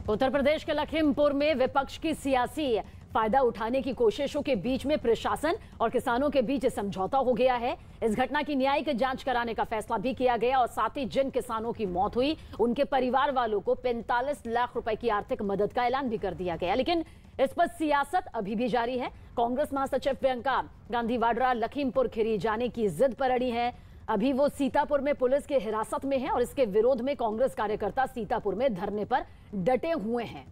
उत्तर प्रदेश के लखीमपुर में विपक्ष की सियासी फायदा उठाने की कोशिशों के बीच में प्रशासन और किसानों के बीच समझौता हो गया है। इस घटना की न्यायिक जांच कराने का फैसला भी किया गया और साथ ही जिन किसानों की मौत हुई उनके परिवार वालों को 45 लाख रुपए की आर्थिक मदद का ऐलान भी कर दिया गया। लेकिन इस पर सियासत अभी भी जारी है। कांग्रेस महासचिव प्रियंका गांधी वाड्रा लखीमपुर खीरी जाने की जिद पर अड़ी है। अभी वो सीतापुर में पुलिस के हिरासत में है और इसके विरोध में कांग्रेस कार्यकर्ता सीतापुर में धरने पर डटे हुए हैं।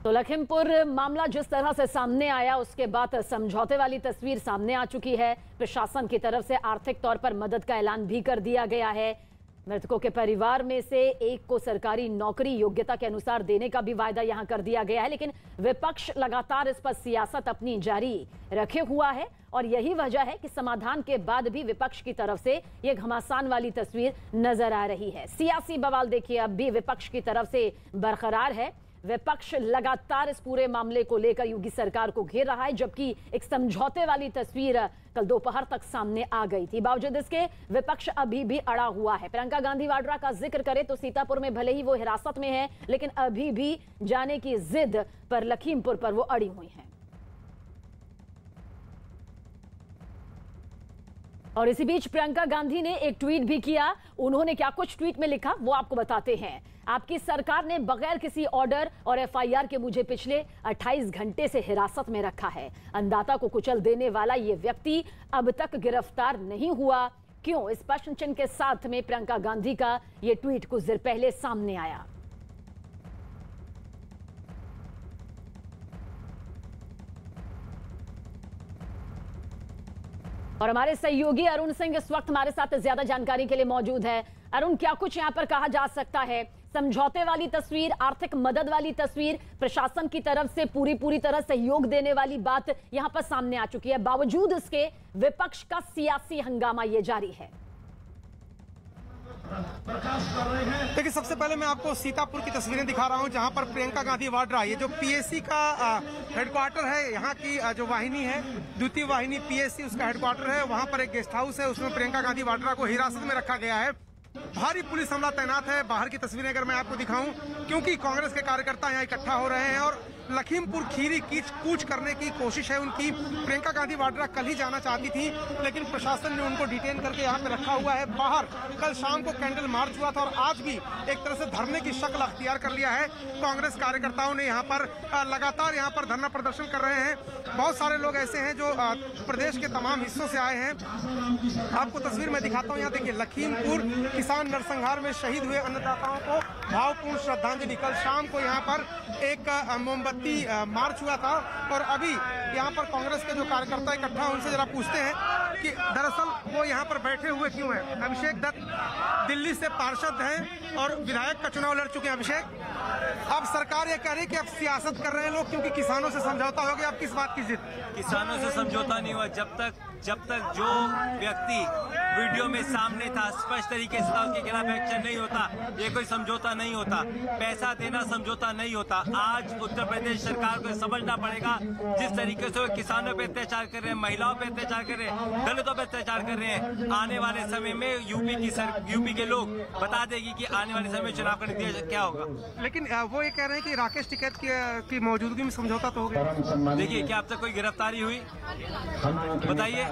तो लखीमपुर मामला जिस तरह से सामने आया उसके बाद समझौते वाली तस्वीर सामने आ चुकी है। प्रशासन की तरफ से आर्थिक तौर पर मदद का ऐलान भी कर दिया गया है। मृतकों के परिवार में से एक को सरकारी नौकरी योग्यता के अनुसार देने का भी वायदा यहां कर दिया गया है। लेकिन विपक्ष लगातार इस पर सियासत अपनी जारी रखे हुआ है और यही वजह है कि समाधान के बाद भी विपक्ष की तरफ से यह घमासान वाली तस्वीर नजर आ रही है। सियासी बवाल देखिए अब भी विपक्ष की तरफ से बरकरार है। विपक्ष लगातार इस पूरे मामले को लेकर योगी सरकार को घेर रहा है, जबकि एक समझौते वाली तस्वीर कल दोपहर तक सामने आ गई थी। बावजूद इसके विपक्ष अभी भी अड़ा हुआ है। प्रियंका गांधी वाड्रा का जिक्र करें तो सीतापुर में भले ही वो हिरासत में है, लेकिन अभी भी जाने की जिद पर लखीमपुर पर वो अड़ी हुई हैं। और इसी बीच प्रियंका गांधी ने एक ट्वीट भी किया। उन्होंने क्या कुछ ट्वीट में लिखा वो आपको बताते हैं। आपकी सरकार ने बगैर किसी ऑर्डर और एफआईआर के मुझे पिछले 28 घंटे से हिरासत में रखा है। अन्नदाता को कुचल देने वाला ये व्यक्ति अब तक गिरफ्तार नहीं हुआ। क्यों? इस प्रश्न चिन्ह के साथ में प्रियंका गांधी का ये ट्वीट कुछ देर पहले सामने आया। और हमारे सहयोगी अरुण सिंह इस वक्त हमारे साथ ज्यादा जानकारी के लिए मौजूद है। अरुण, क्या कुछ यहां पर कहा जा सकता है? समझौते वाली तस्वीर, आर्थिक मदद वाली तस्वीर, प्रशासन की तरफ से पूरी तरह सहयोग देने वाली बात यहां पर सामने आ चुकी है। बावजूद इसके विपक्ष का सियासी हंगामा ये जारी है। देखिए, सबसे पहले मैं आपको सीतापुर की तस्वीरें दिखा रहा हूं, जहां पर प्रियंका गांधी वाड्रा, ये जो पीएससी का हेडक्वार्टर है, यहाँ की जो वाहिनी है, द्वितीय वाहिनी पीएससी, उसका हेडक्वार्टर है। वहां पर एक गेस्ट हाउस है, उसमें प्रियंका गांधी वाड्रा को हिरासत में रखा गया है। भारी पुलिस हमला तैनात है। बाहर की तस्वीरें अगर मैं आपको दिखाऊं, क्योंकि कांग्रेस के कार्यकर्ता यहाँ इकट्ठा हो रहे हैं और लखीमपुर खीरी की कूच करने की कोशिश है उनकी। प्रियंका गांधी वाड्रा कल ही जाना चाहती थी, लेकिन प्रशासन ने उनको डिटेन करके यहाँ पे रखा हुआ है। बाहर कल शाम को कैंडल मार्च हुआ था और आज भी एक तरह से धरने की शक्ल अख्तियार कर लिया है। कांग्रेस कार्यकर्ताओं ने यहाँ पर लगातार यहाँ पर धरना प्रदर्शन कर रहे हैं। बहुत सारे लोग ऐसे हैं जो प्रदेश के तमाम हिस्सों से आए हैं। आपको तस्वीर में दिखाता हूँ। यहाँ देखिए, लखीमपुर किसान नरसंहार में शहीद हुए अन्नदाताओं को भावपूर्ण श्रद्धांजलि। कल शाम को यहाँ पर एक मोमबत्ती मार्च हुआ था और अभी यहाँ पर कांग्रेस के जो कार्यकर्ता इकट्ठा हैं, उनसे जरा पूछते हैं कि दरअसल वो यहाँ पर बैठे हुए क्यों हैं। अभिषेक दत्त दिल्ली से पार्षद हैं और विधायक का चुनाव लड़ चुके हैं। अभिषेक, अब सरकार ये कह रही है कि अब सियासत कर रहे हैं लोग, क्योंकि किसानों से समझौता हो गया। अब किस बात की जिद? किसानों से समझौता नहीं हुआ। जब तक जो व्यक्ति वीडियो में सामने था स्पष्ट तरीके से था, उसके खिलाफ एक्शन नहीं होता, ये कोई समझौता नहीं होता। पैसा देना समझौता नहीं होता। आज उत्तर प्रदेश सरकार को समझना पड़ेगा, जिस तरीके से वो किसानों पे अत्याचार कर रहे हैं, महिलाओं पे अत्याचार कर रहे हैं, दलितों पे अत्याचार कर रहे हैं। आने वाले समय में यूपी के लोग बता देगी कि आने वाले समय में चुनाव का नतीजा क्या होगा। लेकिन वो ये कह रहे हैं कि राकेश टिकैत की मौजूदगी में समझौता तो हो गया। देखिए, क्या अब तक कोई गिरफ्तारी हुई? बताइए,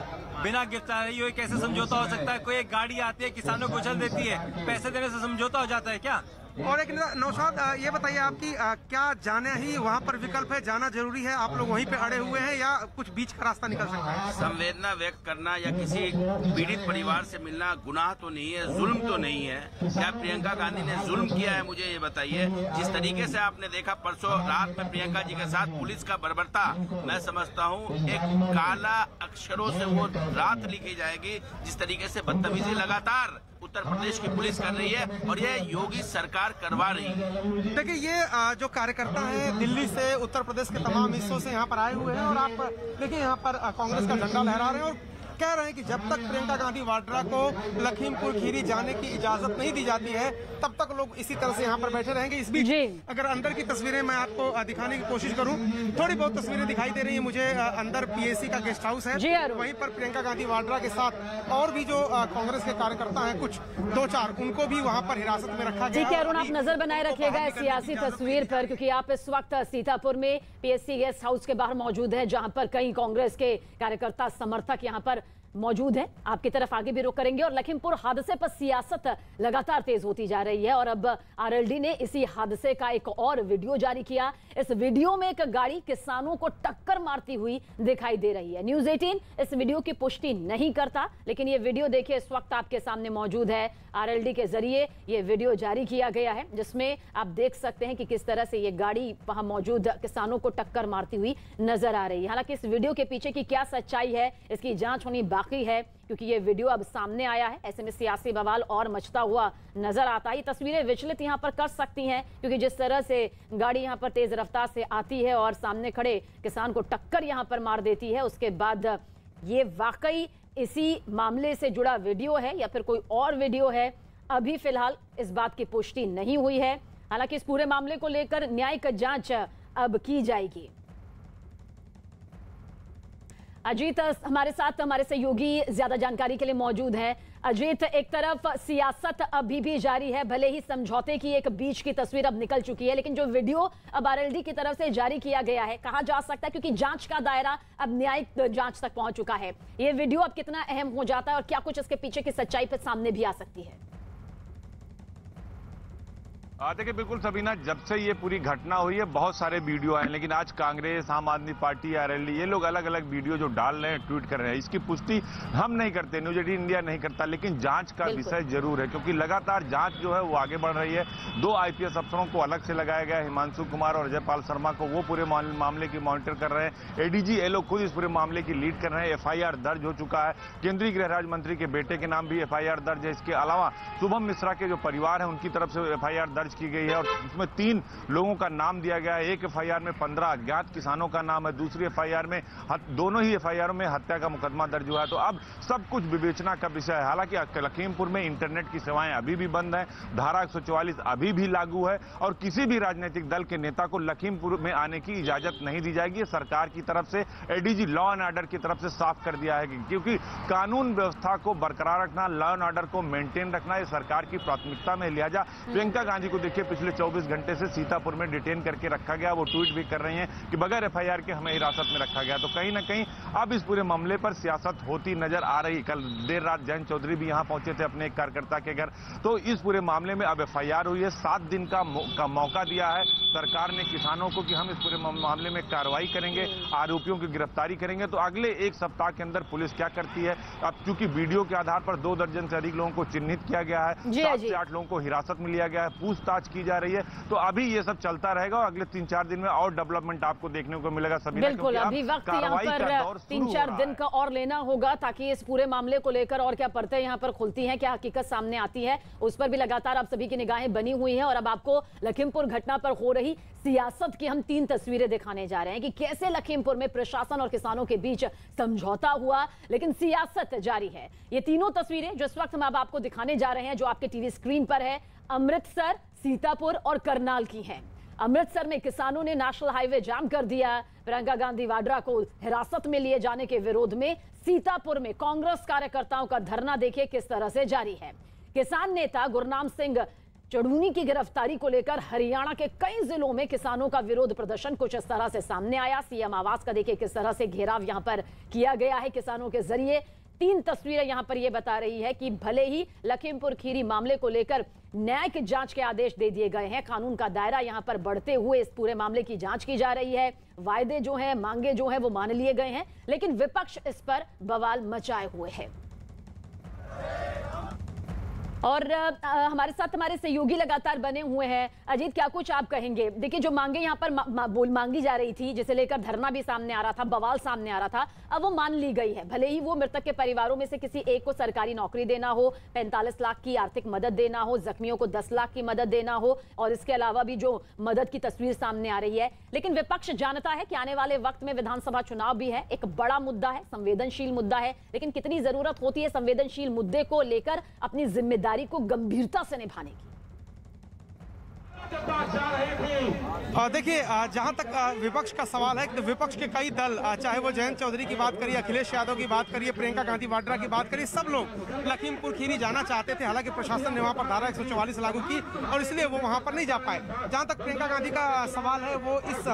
बिना गिरफ्तारी हुए कैसे समझौता हो सकता है? कोई एक गाड़ी आती है, किसानों को उछल देती है, पैसे देने से समझौता हो जाता है क्या? और एक नौशाद, ये बताइए आपकी क्या जाना ही वहाँ पर विकल्प है? जाना जरूरी है? आप लोग वहीं पे अड़े हुए हैं या कुछ बीच का रास्ता निकल सकता है? संवेदना व्यक्त करना या किसी पीड़ित परिवार से मिलना गुनाह तो नहीं है, जुल्म तो नहीं है। क्या प्रियंका गांधी ने जुल्म किया है? मुझे ये बताइए। जिस तरीके से आपने देखा परसों रात में प्रियंका जी के साथ पुलिस का बर्बरता, मैं समझता हूँ एक काला अक्षरों से वो रात लिखी जाएगी। जिस तरीके से बदतमीजी लगातार उत्तर प्रदेश की पुलिस कर रही है और ये योगी सरकार करवा रही है। देखिए, ये जो कार्यकर्ता हैं दिल्ली से, उत्तर प्रदेश के तमाम हिस्सों से यहाँ पर आए हुए हैं और आप देखिए यहाँ पर कांग्रेस का झंडा लहरा रहे हैं और कह रहे हैं कि जब तक प्रियंका गांधी वाड्रा को लखीमपुर खीरी जाने की इजाजत नहीं दी जाती है तब तक लोग इसी तरह से यहाँ पर बैठे रहेंगे। इस बीच अगर अंदर की तस्वीरें मैं आपको दिखाने की कोशिश करूं, थोड़ी बहुत तस्वीरें दिखाई दे रही है मुझे। अंदर पीएसी का गेस्ट हाउस है, वहीं पर प्रियंका गांधी वाड्रा के साथ और भी जो कांग्रेस के कार्यकर्ता हैं कुछ 2-4, उनको भी वहाँ पर हिरासत में रखा गया। ठीक है अरुण, आप नजर बनाए रखिएगा इस सियासी तस्वीर पर, क्योंकि आप इस वक्त सीतापुर में पीएससी गेस्ट हाउस के बाहर मौजूद है, जहां पर कई कांग्रेस के कार्यकर्ता समर्थक यहां पर मौजूद है। आपकी तरफ आगे भी रुख करेंगे। और लखीमपुर हादसे पर सियासत लगातार तेज होती जा रही है और अब आरएलडी ने इसी हादसे का एक और वीडियो जारी किया। इस वीडियो में एक गाड़ी किसानों को टक्कर मारती हुई दिखाई दे रही है। न्यूज़ 18 इस वीडियो की पुष्टि नहीं करता, लेकिन ये वीडियो देखिए इस वक्त आपके सामने मौजूद है। आरएलडी के जरिए ये वीडियो जारी किया गया है, जिसमें आप देख सकते हैं कि किस तरह से ये गाड़ी वहां मौजूद किसानों को टक्कर मारती हुई नजर आ रही है। हालांकि इस वीडियो के पीछे की क्या सच्चाई है, इसकी जांच होनी बाकी है, क्योंकि ये वीडियो अब सामने आया है। ऐसे में सियासी बवाल और मचता हुआ नजर आता है। ये तस्वीरें विचलित यहां पर कर सकती हैं, क्योंकि जिस तरह से गाड़ी यहां पर तेज रफ्तार से आती है और सामने खड़े किसान को टक्कर यहां पर मार देती है, उसके बाद ये वाकई इसी मामले से जुड़ा वीडियो है या फिर कोई और वीडियो है, अभी फिलहाल इस बात की पुष्टि नहीं हुई है। हालांकि इस पूरे मामले को लेकर न्यायिक जांच अब की जाएगी। अजीत हमारे साथ, हमारे सहयोगी ज्यादा जानकारी के लिए मौजूद हैं। अजीत, एक तरफ सियासत अभी भी जारी है, भले ही समझौते की एक बीच की तस्वीर अब निकल चुकी है, लेकिन जो वीडियो अब आरएलडी की तरफ से जारी किया गया है, कहा जा सकता है क्योंकि जांच का दायरा अब न्यायिक जांच तक पहुंच चुका है, ये वीडियो अब कितना अहम हो जाता है और क्या कुछ इसके पीछे की सच्चाई पर सामने भी आ सकती है? देखिए बिल्कुल सबीना, जब से ये पूरी घटना हुई है बहुत सारे वीडियो आए, लेकिन आज कांग्रेस, आम आदमी पार्टी, आरएलडी ये लोग अलग अलग वीडियो जो डाल रहे हैं, ट्वीट कर रहे हैं, इसकी पुष्टि हम नहीं करते, न्यूज़ 18 इंडिया नहीं करता, लेकिन जांच का विषय जरूर है, क्योंकि लगातार जांच जो है वो आगे बढ़ रही है। 2 आईपीएस अफसरों को अलग से लगाया गया, हिमांशु कुमार और अजयपाल शर्मा को, वो पूरे मामले की मॉनिटर कर रहे हैं। एडीजी ये लोग खुद इस पूरे मामले की लीड कर रहे हैं। एफआईआर दर्ज हो चुका है, केंद्रीय गृह राज्य मंत्री के बेटे के नाम भी एफआईआर दर्ज है। इसके अलावा शुभम मिश्रा के जो परिवार है उनकी तरफ से एफआईआर दर्ज की गई है और उसमें 3 लोगों का नाम दिया गया है। एक एफआईआर में 15 अज्ञात किसानों का नाम है, दूसरी एफआईआर में दोनों ही एफआईआर में हत्या का मुकदमा दर्ज हुआ है। तो अब सब कुछ विवेचना का विषय है। हालांकि लखीमपुर में इंटरनेट की सेवाएं अभी भी बंद हैं, धारा 144 अभी भी लागू है और किसी भी राजनीतिक दल के नेता को लखीमपुर में आने की इजाजत नहीं दी जाएगी। ये सरकार की तरफ से, एडीजी लॉ एंड ऑर्डर की तरफ से साफ कर दिया है, क्योंकि कानून व्यवस्था को बरकरार रखना, लॉ एंड ऑर्डर को मेंटेन रखना ये सरकार की प्राथमिकता में। लिहाजा प्रियंका गांधी को देखिए पिछले 24 घंटे से सीतापुर में डिटेन करके रखा गया। वो ट्वीट भी कर रही हैं कि बगैर एफआईआर के हमें हिरासत में रखा गया। तो कहीं ना कहीं अब इस पूरे मामले पर सियासत होती नजर आ रही। कल देर रात जयंत चौधरी भी यहां पहुंचे थे अपने एक कार्यकर्ता के घर। तो इस पूरे मामले में अब एफआईआर हुई है, 7 दिन का मौका दिया है सरकार ने किसानों को कि हम इस पूरे मामले में कार्रवाई करेंगे, आरोपियों की गिरफ्तारी करेंगे। तो अगले 1 सप्ताह के अंदर पुलिस क्या करती है। अब चूंकि वीडियो के आधार पर 2 दर्जन से अधिक लोगों को चिन्हित किया गया है, 7 से 8 लोगों को हिरासत में लिया गया है, पूछताछ की जा रही है। तो अभी ये सब चलता रहेगा और अगले 3-4 दिन में और डेवलपमेंट आपको देखने को मिलेगा। बिल्कुल, अभी वक्त यहाँ पर 3-4 दिन का और लेना होगा ताकि इस पूरे मामले को लेकर और क्या परतें यहाँ पर खुलती हैं, क्या हकीकत सामने आती है, उस पर भी लगातार आप सभी की निगाहें बनी हुई हैं। और अब आपको लखीमपुर घटना पर हो रही सियासत की हम 3 तस्वीरें दिखाने जा रहे हैं कि कैसे लखीमपुर में प्रशासन और किसानों के बीच समझौता हुआ, लेकिन सियासत जारी है। ये तीनों तस्वीरें जो इस वक्त हम अब आपको दिखाने जा रहे हैं, जो आपके टीवी स्क्रीन पर है, अमृतसर, सीतापुर और करनाल की हैं। अमृतसर में किसानों ने नेशनल हाईवे जाम कर दिया। प्रियंका गांधी वाड्रा को हिरासत में लिए जाने के विरोध में सीतापुर में कांग्रेस कार्यकर्ताओं का धरना देखिए किस तरह से जारी है। किसान नेता गुरनाम सिंह चढ़ूनी की गिरफ्तारी को लेकर हरियाणा के कई जिलों में किसानों का विरोध प्रदर्शन कुछ इस तरह से सामने आया। सीएम आवास का देखिए किस तरह से घेराव यहां पर किया गया है किसानों के जरिए। 3 तस्वीरें यहां पर यह बता रही है कि भले ही लखीमपुर खीरी मामले को लेकर न्यायिक जांच के आदेश दे दिए गए हैं, कानून का दायरा यहां पर बढ़ते हुए इस पूरे मामले की जांच की जा रही है, वायदे जो हैं, मांगे जो हैं वो मान लिए गए हैं, लेकिन विपक्ष इस पर बवाल मचाए हुए है। और हमारे साथ हमारे सहयोगी लगातार बने हुए हैं। अजीत, क्या कुछ आप कहेंगे? देखिए, जो मांगे यहाँ पर मांगी जा रही थी, जिसे लेकर धरना भी सामने आ रहा था, बवाल सामने आ रहा था, अब वो मान ली गई है। भले ही वो मृतक के परिवारों में से किसी एक को सरकारी नौकरी देना हो, 45 लाख की आर्थिक मदद देना हो, जख्मियों को 10 लाख की मदद देना हो, और इसके अलावा भी जो मदद की तस्वीर सामने आ रही है। लेकिन विपक्ष जानता है कि आने वाले वक्त में विधानसभा चुनाव भी है, एक बड़ा मुद्दा है, संवेदनशील मुद्दा है। लेकिन कितनी जरूरत होती है संवेदनशील मुद्दे को लेकर अपनी जिम्मेदारी को गंभीरता से निभाने की? देखिए, जहां तक विपक्ष का सवाल है, तो विपक्ष के कई दल, चाहे वो जयंत चौधरी की बात करिए, अखिलेश यादव की बात करिए, प्रियंका गांधी वाड्रा की बात करिए, सब लोग लखीमपुर खीरी जाना चाहते थे। हालांकि प्रशासन ने वहां पर धारा 144 लागू की और इसलिए वो वहां पर नहीं जा पाए। जहां तक प्रियंका गांधी का सवाल है, वो इस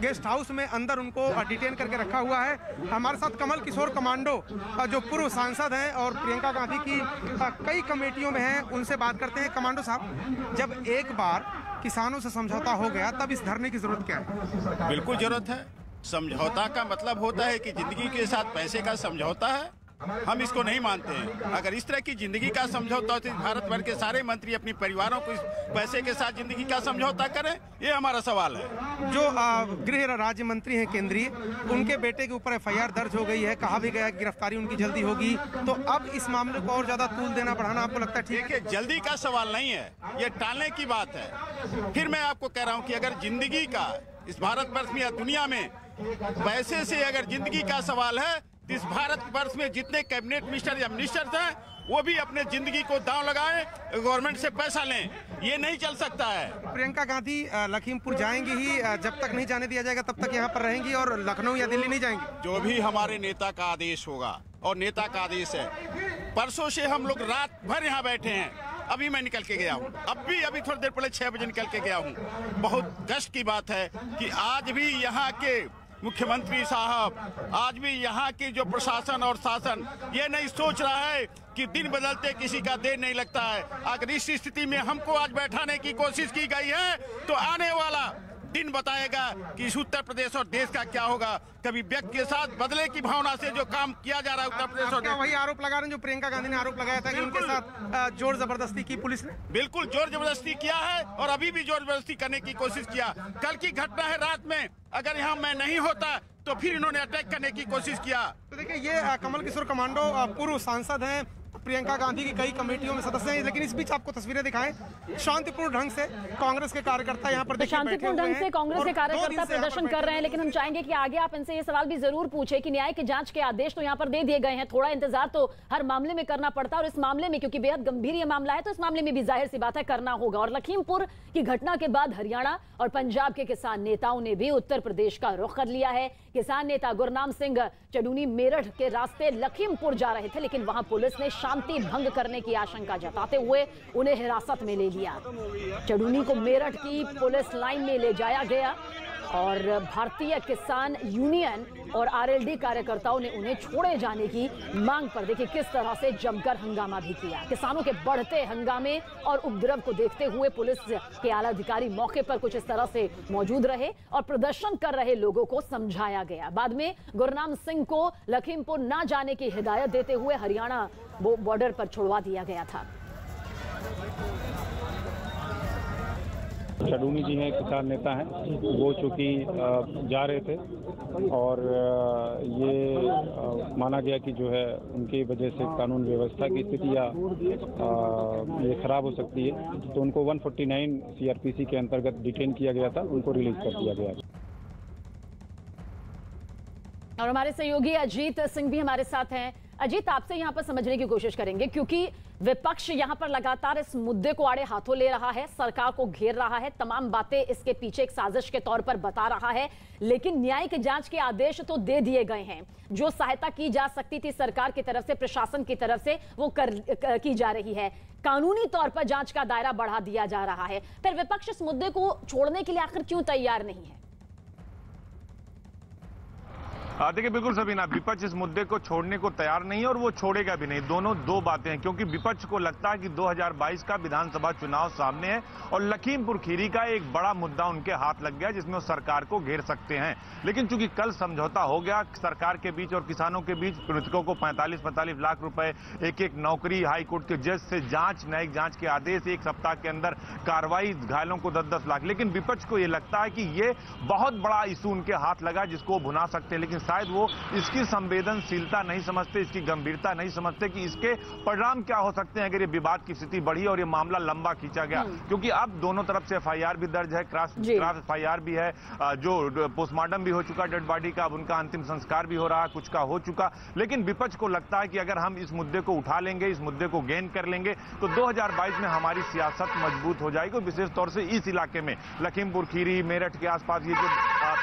गेस्ट हाउस में अंदर उनको डिटेन करके रखा हुआ है। हमारे साथ कमल किशोर कमांडो, जो पूर्व सांसद हैं और प्रियंका गांधी की कई कमेटियों में हैं, उनसे बात करते हैं। कमांडो साहब, जब एक बार किसानों से समझौता हो गया, तब इस धरने की जरूरत क्या है? बिल्कुल जरूरत है। समझौता का मतलब होता है कि जिंदगी के साथ पैसे का समझौता है। हम इसको नहीं मानते हैं। अगर इस तरह की जिंदगी का समझौता हो तो भारत भर के सारे मंत्री अपने परिवारों को इस पैसे के साथ जिंदगी का समझौता करें, ये हमारा सवाल है। जो गृह राज्य मंत्री हैं केंद्रीय, उनके बेटे के ऊपर FIR दर्ज हो गई है, कहा भी गया गिरफ्तारी उनकी जल्दी होगी, तो अब इस मामले को और ज्यादा तूल देना बढ़ाना आपको लगता है ठीक है? जल्दी का सवाल नहीं है, ये टालने की बात है। फिर मैं आपको कह रहा हूँ कि अगर जिंदगी का इस भारतवर्ष में या दुनिया में पैसे से अगर जिंदगी का सवाल है, इस भारतवर्ष में जितने कैबिनेट मिनिस्टर या मिनिस्टर्स हैं, वो भी अपने जिंदगी को दांव लगाएं, गवर्नमेंट से पैसा लें। ये नहीं चल सकता है। प्रियंका गांधी लखीमपुर जाएंगी ही, जब तक नहीं जाने दिया जाएगा तब तक यहाँ पर रहेंगी और लखनऊ या दिल्ली नहीं जाएंगी? जो भी हमारे नेता का आदेश होगा, और नेता का आदेश है। परसों से हम लोग रात भर यहाँ बैठे हैं। अभी मैं निकल के गया हूँ, अभी थोड़ी देर पहले 6 बजे निकल के गया हूँ। बहुत कष्ट की बात है कि आज भी यहाँ के मुख्यमंत्री साहब, आज भी यहाँ की जो प्रशासन और शासन ये नहीं सोच रहा है कि दिन बदलते किसी का देर नहीं लगता है। अगर इस स्थिति में हमको आज बैठाने की कोशिश की गई है, तो आने वाला दिन बताएगा कि इस उत्तर प्रदेश और देश का क्या होगा। कभी व्यक्ति के साथ बदले की भावना से जो काम किया जा रहा है उत्तर प्रदेश और देश। वही आरोप लगा रहे हैं जो प्रियंका गांधी ने आरोप लगाया था कि उनके साथ जोर जबरदस्ती की पुलिस ने? बिल्कुल जोर जबरदस्ती किया है और अभी भी जोर जबरदस्ती करने की कोशिश किया। कल की घटना है रात में, अगर यहाँ मैं नहीं होता तो फिर इन्होंने अटैक करने की कोशिश किया। तो देखिए, ये कमल किशोर कमांडो पूर्व सांसद हैं, प्रियंका गांधी की कई कमेटियों में सदस्य हैं। लेकिन इस बीच आपको तस्वीरें दिखाएं, शांतिपूर्ण ढंग से कांग्रेस के कार्यकर्ता यहाँ पर शांतिपूर्ण ढंग से कांग्रेस के कार्यकर्ता प्रदर्शन कर रहे हैं। लेकिन हम चाहेंगे कि आगे आप इनसे ये सवाल भी जरूर पूछे कि न्याय की जांच के आदेश तो यहाँ पर दे दिए गए हैं, थोड़ा इंतजार तो हर मामले में करना पड़ता है, और इस मामले में क्योंकि बेहद गंभीर ये मामला है, तो इस मामले में भी जाहिर सी बात है करना होगा। और लखीमपुर की घटना के बाद हरियाणा और पंजाब के किसान नेताओं ने भी उत्तर प्रदेश का रुख कर लिया है। किसान नेता गुरनाम सिंह चडूनी मेरठ के रास्ते लखीमपुर जा रहे थे, लेकिन वहां पुलिस ने शांति भंग करने की आशंका जताते हुए उन्हें हिरासत में ले लिया। चडूनी को मेरठ की पुलिस लाइन में ले जाया गया और भारतीय किसान यूनियन और RLD कार्यकर्ताओं ने उन्हें छोड़े जाने की मांग पर देखिए किस तरह से जमकर हंगामा भी किया। किसानों के बढ़ते हंगामे और उपद्रव को देखते हुए पुलिस के आला अधिकारी मौके पर कुछ इस तरह से मौजूद रहे और प्रदर्शन कर रहे लोगों को समझाया गया। बाद में गुरनाम सिंह को लखीमपुर न जाने की हिदायत देते हुए हरियाणा बॉर्डर पर छुड़वा दिया गया था। चडूनी जी हैं, किसान नेता हैं, वो चूँकि जा रहे थे और ये माना गया कि जो है उनकी वजह से कानून व्यवस्था की स्थिति या ये खराब हो सकती है, तो उनको 149 CRPC के अंतर्गत डिटेन किया गया था, उनको रिलीज कर दिया गया। और हमारे सहयोगी अजीत सिंह भी हमारे साथ हैं। अजीत, आपसे यहां पर समझने की कोशिश करेंगे क्योंकि विपक्ष यहां पर लगातार इस मुद्दे को आड़े हाथों ले रहा है, सरकार को घेर रहा है, तमाम बातें इसके पीछे एक साजिश के तौर पर बता रहा है, लेकिन न्यायिक जांच के आदेश तो दे दिए गए हैं। जो सहायता की जा सकती थी सरकार की तरफ से, प्रशासन की तरफ से, वो की जा रही है। कानूनी तौर पर जांच का दायरा बढ़ा दिया जा रहा है। फिर विपक्ष इस मुद्दे को छोड़ने के लिए आखिर क्यों तैयार नहीं है? देखिए बिल्कुल सबीना, विपक्ष इस मुद्दे को छोड़ने को तैयार नहीं है और वो छोड़ेगा भी नहीं। दोनों दो बातें हैं, क्योंकि विपक्ष को लगता है कि 2022 का विधानसभा चुनाव सामने है और लखीमपुर खीरी का एक बड़ा मुद्दा उनके हाथ लग गया जिसमें वो सरकार को घेर सकते हैं। लेकिन चूंकि कल समझौता हो गया सरकार के बीच और किसानों के बीच, मृतकों को 45-45 लाख रुपए, एक नौकरी, हाईकोर्ट के जज से जांच, न्यायिक जांच के आदेश, एक सप्ताह के अंदर कार्रवाई, घायलों को 10-10 लाख। लेकिन विपक्ष को यह लगता है कि ये बहुत बड़ा इशू उनके हाथ लगा जिसको वो भुना सकते हैं, लेकिन शायद वो इसकी संवेदनशीलता नहीं समझते, इसकी गंभीरता नहीं समझते कि इसके परिणाम क्या हो सकते हैं अगर ये विवाद की स्थिति बढ़ी और ये मामला लंबा खींचा गया। क्योंकि अब दोनों तरफ से एफआईआर भी दर्ज है, क्रॉस एफआईआर भी है, जो पोस्टमार्टम भी हो चुका डेड बॉडी का, अब उनका अंतिम संस्कार भी हो रहा है, कुछ का हो चुका। लेकिन विपक्ष को लगता है कि अगर हम इस मुद्दे को उठा लेंगे, इस मुद्दे को गेन कर लेंगे तो 2022 में हमारी सियासत मजबूत हो जाएगी। विशेष तौर से इस इलाके में लखीमपुर खीरी, मेरठ के आसपास ये जो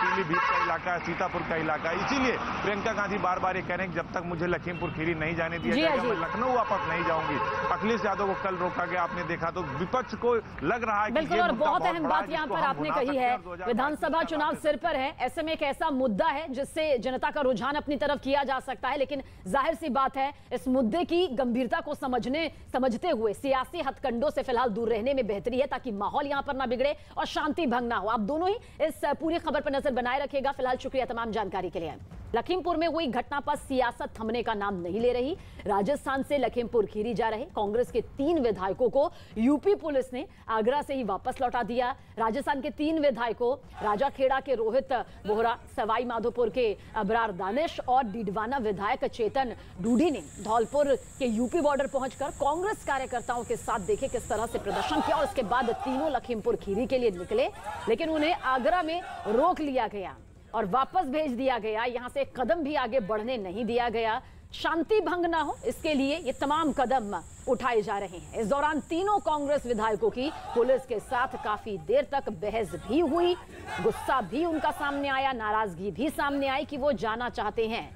पीलीभीत का इलाका है, सीतापुर का इलाका है, इसीलिए प्रियंका गांधी बार बार ये कह रहे हैं कि जब तक मुझे लखीमपुर खीरी नहीं जाने दिया जाएगा मैं लखनऊ वापस नहीं जाऊंगी। अखिलेश यादव को कल रोका गया, आपने देखा, तो विपक्ष को लग रहा है कि बिल्कुल। और बहुत अहम बात यहाँ पर आपने कही है, विधानसभा चुनाव सिर पर है, ऐसे में एक ऐसा मुद्दा है जिससे जनता का रुझान अपनी तरफ किया जा सकता है। लेकिन जाहिर सी बात है इस मुद्दे की गंभीरता को समझते हुए सियासी हथकंडों से फिलहाल दूर रहने में बेहतरी है, ताकि माहौल यहाँ पर ना बिगड़े और शांति भंग ना हो। आप दोनों ही इस पूरी खबर पर नजर बनाए रखेगा। फिलहाल शुक्रिया तमाम जानकारी के लिए। लखीमपुर में हुई घटना पर सियासत थमने का नाम नहीं ले रही। राजस्थान से लखीमपुर खीरी जा रहे कांग्रेस के 3 विधायकों को यूपी पुलिस ने आगरा से ही वापस लौटा दिया। राजस्थान के 3 विधायकों राजाखेड़ा के रोहित बोहरा, सवाई माधोपुर के अबरार दानिश और डीडवाना विधायक चेतन डूडी ने धौलपुर के यूपी बॉर्डर पहुंचकर कांग्रेस कार्यकर्ताओं के साथ देखे किस तरह से प्रदर्शन किया और उसके बाद तीनों लखीमपुर खीरी के लिए निकले, लेकिन उन्हें आगरा में रोक लिया गया और वापस भेज दिया गया। यहां से एक कदम भी आगे बढ़ने नहीं दिया गया। शांति भंग ना हो इसके लिए ये तमाम कदम उठाए जा रहे हैं। इस दौरान तीनों कांग्रेस विधायकों की पुलिस के साथ काफी देर तक बहस भी हुई, गुस्सा भी उनका सामने आया, नाराजगी भी सामने आई कि वो जाना चाहते हैं।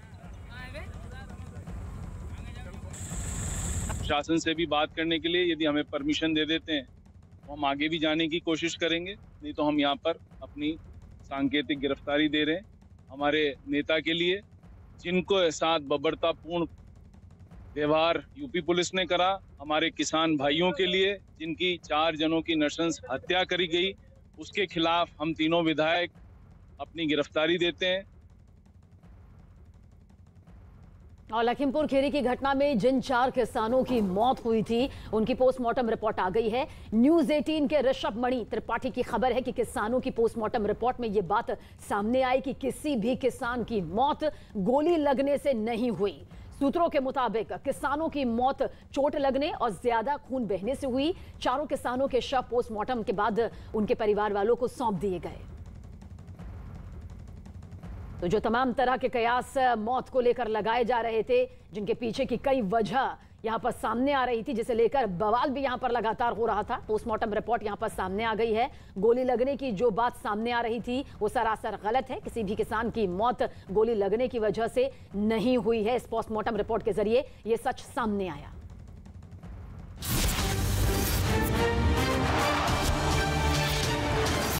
शासन से भी बात करने के लिए यदि हमें परमिशन दे देते हैं तो हम आगे भी जाने की कोशिश करेंगे, नहीं तो हम यहाँ पर अपनी सांकेतिक गिरफ्तारी दे रहे हैं हमारे नेता के लिए, जिनको साथ बर्बरतापूर्ण व्यवहार यूपी पुलिस ने करा, हमारे किसान भाइयों के लिए जिनकी 4 जनों की नृशंस हत्या करी गई, उसके खिलाफ हम तीनों विधायक अपनी गिरफ्तारी देते हैं। और लखीमपुर खीरी की घटना में जिन 4 किसानों की मौत हुई थी उनकी पोस्टमार्टम रिपोर्ट आ गई है। न्यूज़ 18 के ऋषभ मणि त्रिपाठी की खबर है कि किसानों की पोस्टमार्टम रिपोर्ट में यह बात सामने आई कि किसी भी किसान की मौत गोली लगने से नहीं हुई। सूत्रों के मुताबिक किसानों की मौत चोट लगने और ज्यादा खून बहने से हुई। 4 किसानों के शव पोस्टमार्टम के बाद उनके परिवार वालों को सौंप दिए गए। तो जो तमाम तरह के कयास मौत को लेकर लगाए जा रहे थे, जिनके पीछे की कई वजह यहां पर सामने आ रही थी, जिसे लेकर बवाल भी यहां पर लगातार हो रहा था, पोस्टमार्टम रिपोर्ट यहां पर सामने आ गई है। गोली लगने की जो बात सामने आ रही थी वो सरासर गलत है। किसी भी किसान की मौत गोली लगने की वजह से नहीं हुई है। इस पोस्टमार्टम रिपोर्ट के जरिए ये सच सामने आया।